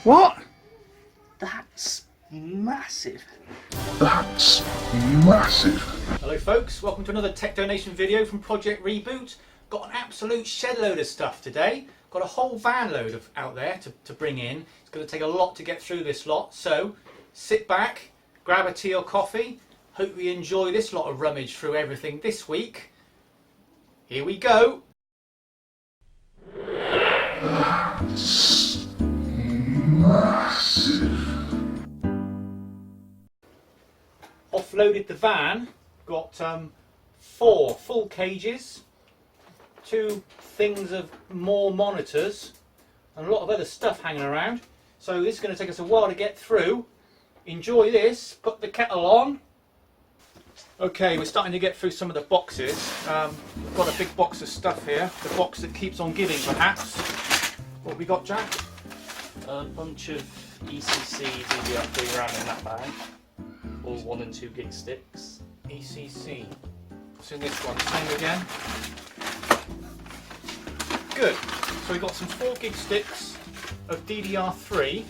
What? That's massive. That's massive. Hello folks, welcome to another tech donation video from Project Reboot. Got an absolute shed load of stuff today. Got a whole van load out there to bring in. It's going to take a lot to get through this lot, so sit back, grab a tea or coffee. Hope you enjoy this lot of rummage through everything this week. Here we go. That's massive. Offloaded the van. Got 4 full cages, 2 things of more monitors, and a lot of other stuff hanging around. So this is going to take us a while to get through. Enjoy this. Put the kettle on. Okay, we're starting to get through some of the boxes. We've got a big box of stuff here. The box that keeps on giving, perhaps. What have we got, Jack? A bunch of ECC DDR3 RAM in that bag. All 1 and 2 gig sticks. ECC. What's in this one? Same again. Good. So we've got some 4 gig sticks of DDR3.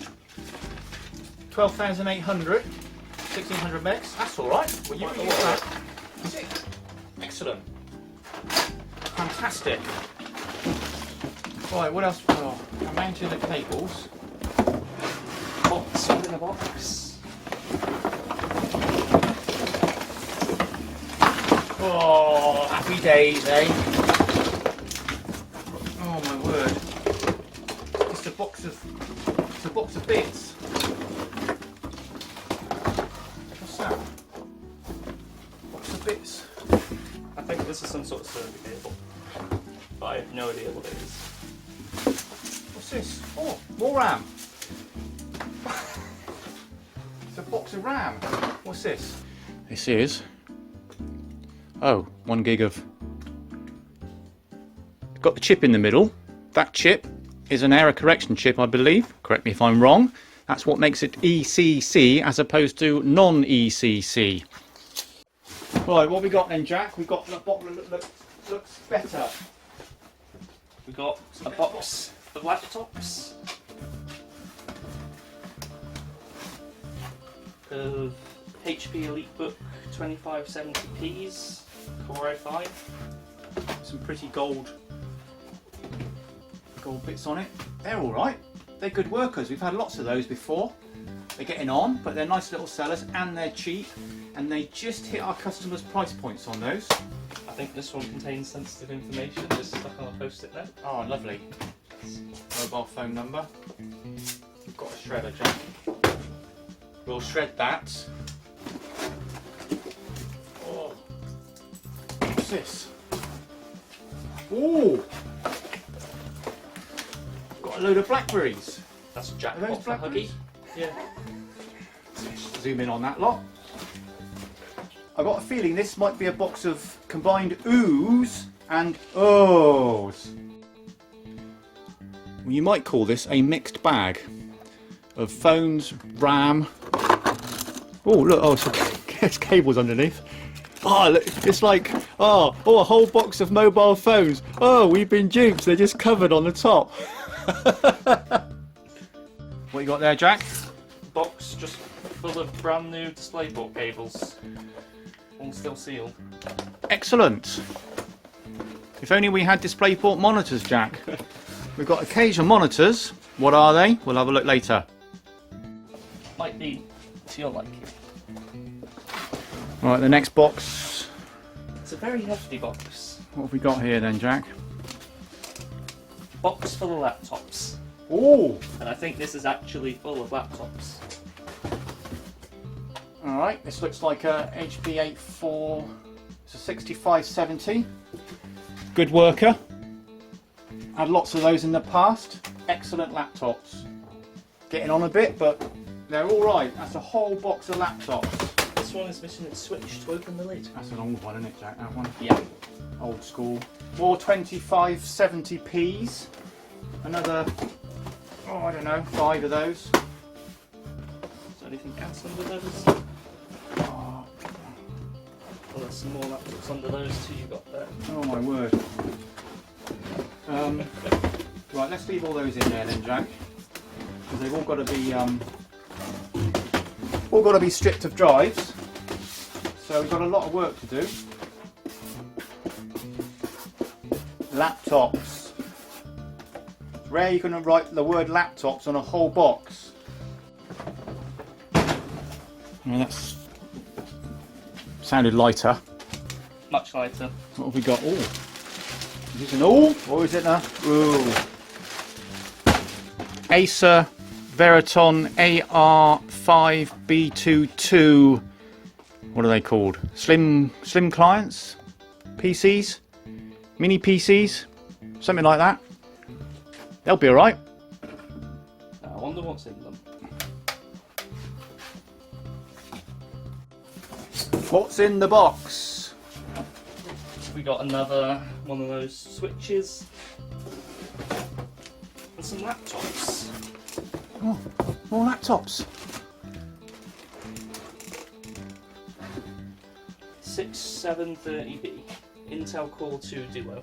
12,800. 1600 megs. That's all right. Well, you can use that. Is it? Excellent. Fantastic. Right, what else? Oh, I'm mounting the cables. Box within a box. Oh, happy days, eh? Oh my word! It's a box of bits. What's that? Box of bits. I think this is some sort of circuit cable, but I have no idea what it is. What's this? Oh, more RAM. It's a box of RAM. What's this? This is. Oh, 1 gig of. Got the chip in the middle. That chip is an error correction chip, I believe. Correct me if I'm wrong. That's what makes it ECC as opposed to non-ECC. Right, what we got then, Jack? We got the bottle that looks better. We got a box of laptops. Of HP EliteBook 2570Ps, Core i5. Some pretty gold bits on it. They're all right. They're good workers. We've had lots of those before. They're getting on, but they're nice little sellers and they're cheap, and they just hit our customers' price points on those. I think this one contains sensitive information, just stuck on a post-it there. Oh, lovely. Mobile phone number. We've got a shredder, Jack. We'll shred that. Oh. What's this? Ooh! Got a load of blackberries. That's a Are jackpot those for Huggy. blackberries? Yeah. Zoom in on that lot. I got a feeling this might be a box of combined oohs and ohs. Well, you might call this a mixed bag of phones, RAM. Oh look! Oh, it's cables underneath. Oh, look, it's like a whole box of mobile phones. Oh, we've been duped. They're just covered on the top. What you got there, Jack? Box just full of brand new DisplayPort cables. All still sealed. Excellent. If only we had DisplayPort monitors, Jack. We've got occasional monitors. What are they? We'll have a look later. Might be to your liking. Right, the next box. It's a very hefty box. What have we got here then, Jack? Box full of laptops. Oh! And I think this is actually full of laptops. Alright, this looks like a HP 84. It's a 6570. Good worker. Had lots of those in the past. Excellent laptops. Getting on a bit, but they're alright. That's a whole box of laptops. This one is missing its switch to open the lid. That's an old one, isn't it, Jack? That one? Yeah. Old school. More 2570Ps. Another, I don't know, 5 of those. Is there anything else under those? Oh, Well, there's some more laptops under those two you got there. oh my word. Right, let's leave all those in there then, Jack. They've all got to be stripped of drives. So we've got a lot of work to do. Laptops. It's rare you can write the word laptops on a whole box. Well, that's sounded lighter. Much lighter. What have we got? Oh, is this an all or is it a ooh? Acer Veriton AR5B22. What are they called? Slim clients? PCs? Mini PCs? Something like that. They'll be alright. I wonder what's in them. What's in the box? We got another one of those switches. And some laptops. Oh, more laptops. 6730B Intel Core 2 Duo.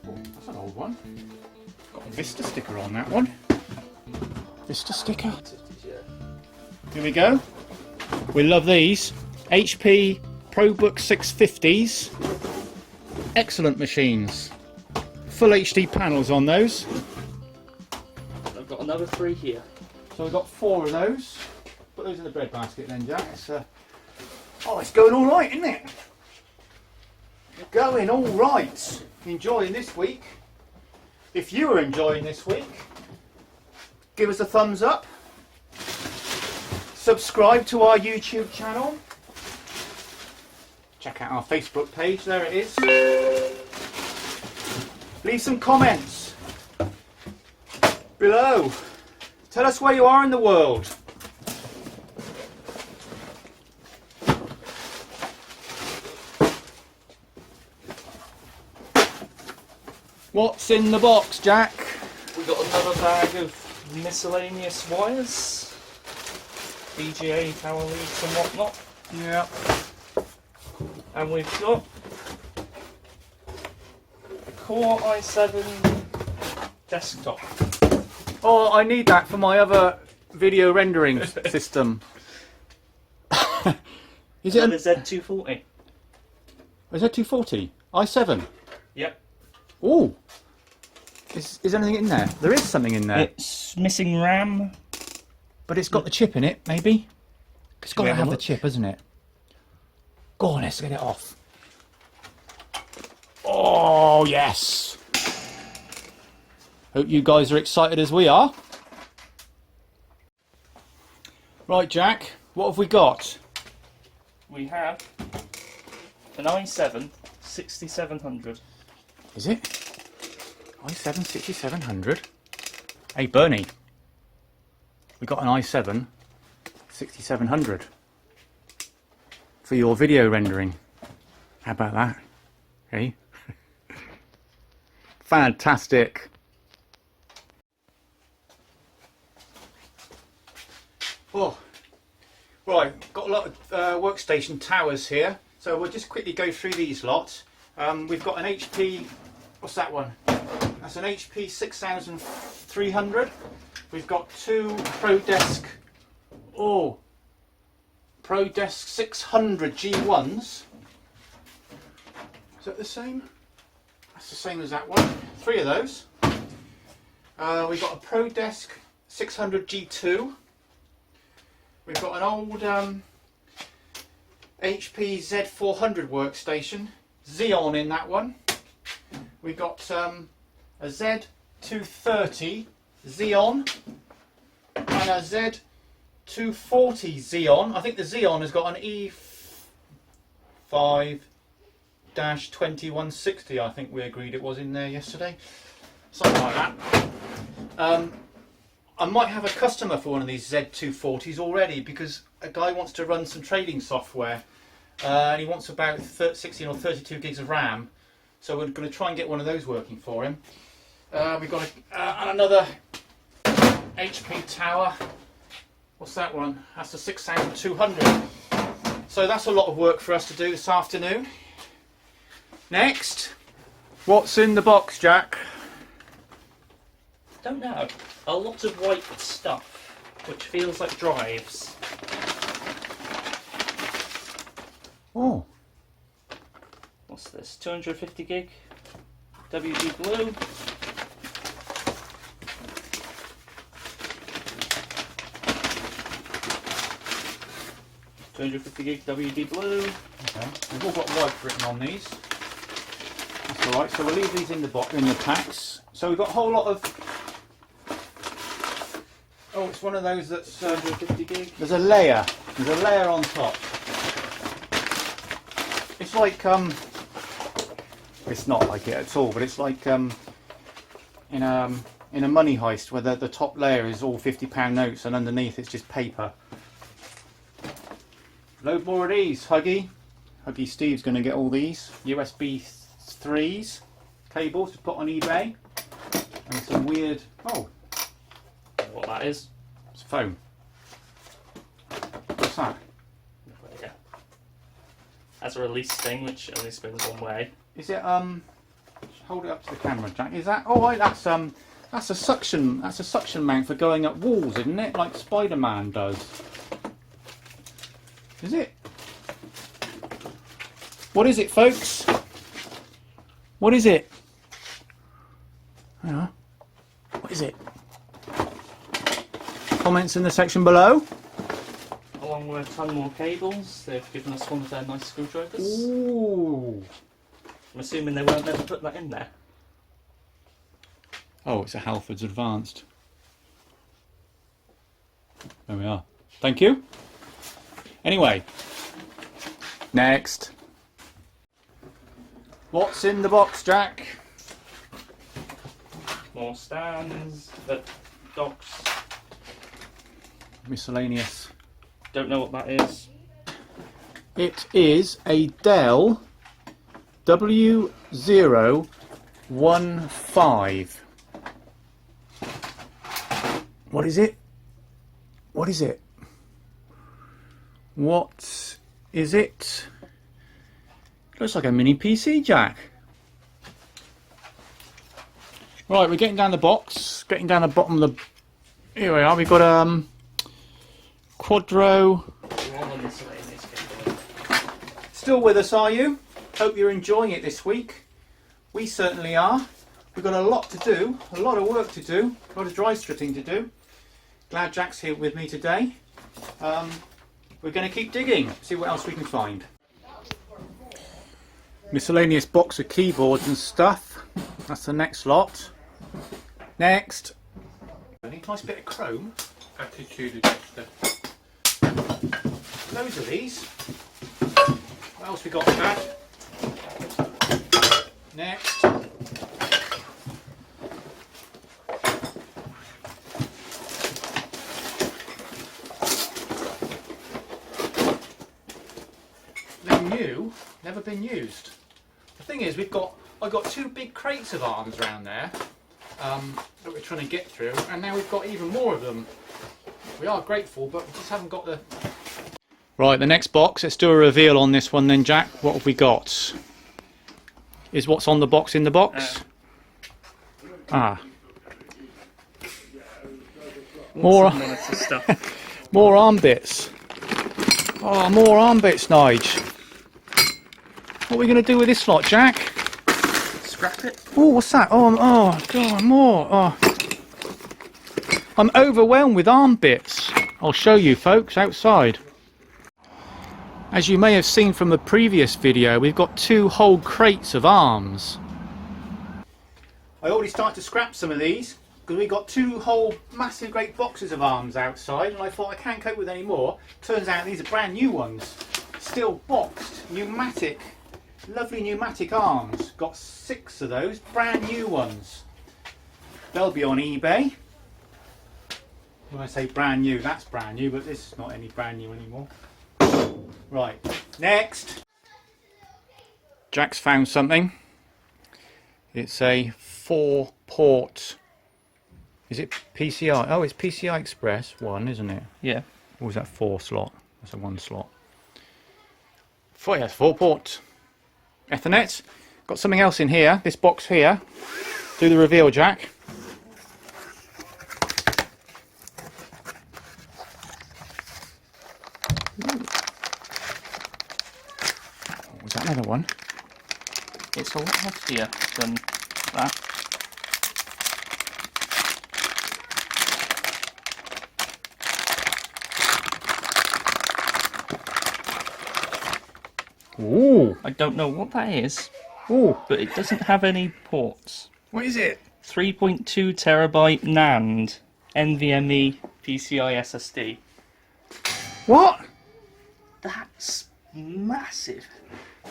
Oh, that's an old one. Got a Vista sticker on that one. Vista sticker. Here we go. We love these. HP ProBook 650s. Excellent machines. Full HD panels on those. I've got another 3 here. So we've got 4 of those. Put those in the bread basket then, Jack. Oh, it's going all right, isn't it? Going all right. Enjoying this week. If you are enjoying this week, give us a thumbs up. Subscribe to our YouTube channel. Check out our Facebook page, there it is. Leave some comments below. Tell us where you are in the world. What's in the box, Jack? We got another bag of miscellaneous wires. VGA, power leads and whatnot. Yeah. And we've got a Core i7 desktop. Oh, I need that for my other video rendering system. Is it And a Z240. Is that 240? i7? Yep. Oh. Is anything in there? There is something in there. It's missing RAM. But it's got the chip in it, maybe? It's got to have a have the look? chip, hasn't it? Go on, let's get it off. Oh, yes. Hope you guys are excited as we are. Right, Jack, what have we got? We have an i7 6700. Is it? i7 6700. Hey, Bernie. We got an i7 6700 for your video rendering. How about that? Hey? Fantastic. Oh, right, got a lot of workstation towers here, so we'll just quickly go through these lots. We've got an HP, what's that one? That's an HP 6300. We've got 2 ProDesk, ProDesk 600 G1s. Is that the same? That's the same as that one. 3 of those. We've got a ProDesk 600 G2. We've got an old HP Z400 workstation, Xeon in that one. We've got a Z230 Xeon and a Z240 Xeon. I think the Xeon has got an E5-2160, I think we agreed it was in there yesterday. Something like that. I might have a customer for one of these Z240s already because a guy wants to run some trading software and he wants about 16 or 32 gigs of RAM, so we're going to try and get one of those working for him. We've got another HP tower. What's that one? That's the 6200. So that's a lot of work for us to do this afternoon. Next, what's in the box, Jack? Don't know. A lot of white stuff, which feels like drives. Oh. What's this? 250 gig WD Blue. .250 gig WD Blue. Okay. We've all got white written on these. That's all right. So we'll leave these in the packs. So we've got a whole lot of. Oh, it's one of those that's 250 gig. There's a layer. There's a layer on top. It's like It's not like it at all, but it's like in a money heist where the top layer is all £50 notes and underneath it's just paper. Load more of these, Huggy. Huggy Steve's going to get all these USB 3s cables to put on eBay, and some weird. Oh, I don't know what that is. it's a phone. What's that? Yeah. Has a release thing which only spins one way. Is it hold it up to the camera, Jack. Is that? Oh, that's a suction. That's a suction mount for going up walls, isn't it? Like Spider-Man does. Is it? What is it, folks? What is it? What is it? Comments in the section below. Along with a ton more cables, they've given us one of their nice screwdrivers. Ooh. I'm assuming they won't never put that in there. Oh, it's a Halfords Advanced. There we are. Thank you. Anyway, next. What's in the box, Jack? More stands, docks. Miscellaneous. Don't know what that is. It is a Dell W015. What is it? What is it? What is it? Looks like a mini PC, Jack. Right, we're getting down the box, getting down the bottom of the. Here we are. We've got Quadro. Still with us, are you? Hope you're enjoying it this week. We certainly are. We've got a lot to do, a lot of work to do, a lot of dry stripping to do. Glad Jack's here with me today. We're going to keep digging, see what else we can find. Miscellaneous box of keyboards and stuff. That's the next lot. Next. A nice bit of chrome. Attitude against it. Loads of these. What else we got, Dad? Next. They're new, never been used. The thing is, I've got two big crates of arms around there that we're trying to get through, and now we've got even more of them. We are grateful, but we just haven't got the. Right, the next box. Let's do a reveal on this one then, Jack. What have we got? Is what's on the box in the box? More stuff. more arm bits. Oh, more arm bits, Nige. What are we going to do with this lot, Jack? Scrap it. Oh, what's that? Oh, God, more. Oh. I'm overwhelmed with arm bits. I'll show you, folks, outside. As you may have seen from the previous video, we've got two whole crates of arms. I already started to scrap some of these because we've got two whole massive great boxes of arms outside, and I thought I can't cope with any more. Turns out these are brand new ones, still boxed, pneumatic, lovely pneumatic arms. Got 6 of those, brand new ones. They'll be on eBay. When I say brand new, that's brand new, but this is not any brand new anymore. Right, next. Jack's found something. It's a 4-port. Is it PCI? Oh, it's PCI Express 1, isn't it? Yeah. Or was that 4 slot? That's a 1 slot. 4-port. Ethernet. Got something else in here. This box here. Do the reveal, Jack. another one. It's a lot heftier than that. Ooh. I don't know what that is, Ooh. but it doesn't have any ports. What is it? 3.2 terabyte NAND NVMe PCI SSD. What? That's massive.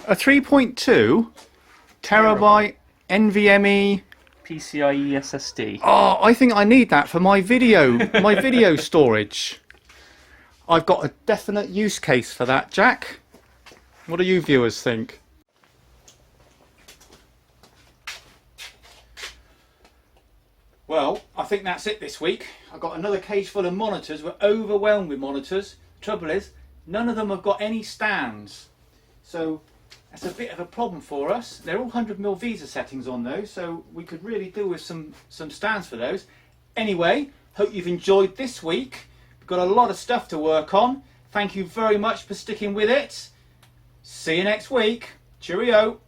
A 3.2 terabyte NVMe. PCIe SSD. Oh, I think I need that for my video storage. I've got a definite use case for that, Jack. What do you viewers think? Well, I think that's it this week. I've got another cage full of monitors. We're overwhelmed with monitors. Trouble is, none of them have got any stands. So that's a bit of a problem for us. They're all 100mm Visa settings on those, so we could really do with some stands for those. Anyway, hope you've enjoyed this week. We've got a lot of stuff to work on. Thank you very much for sticking with it. See you next week. Cheerio.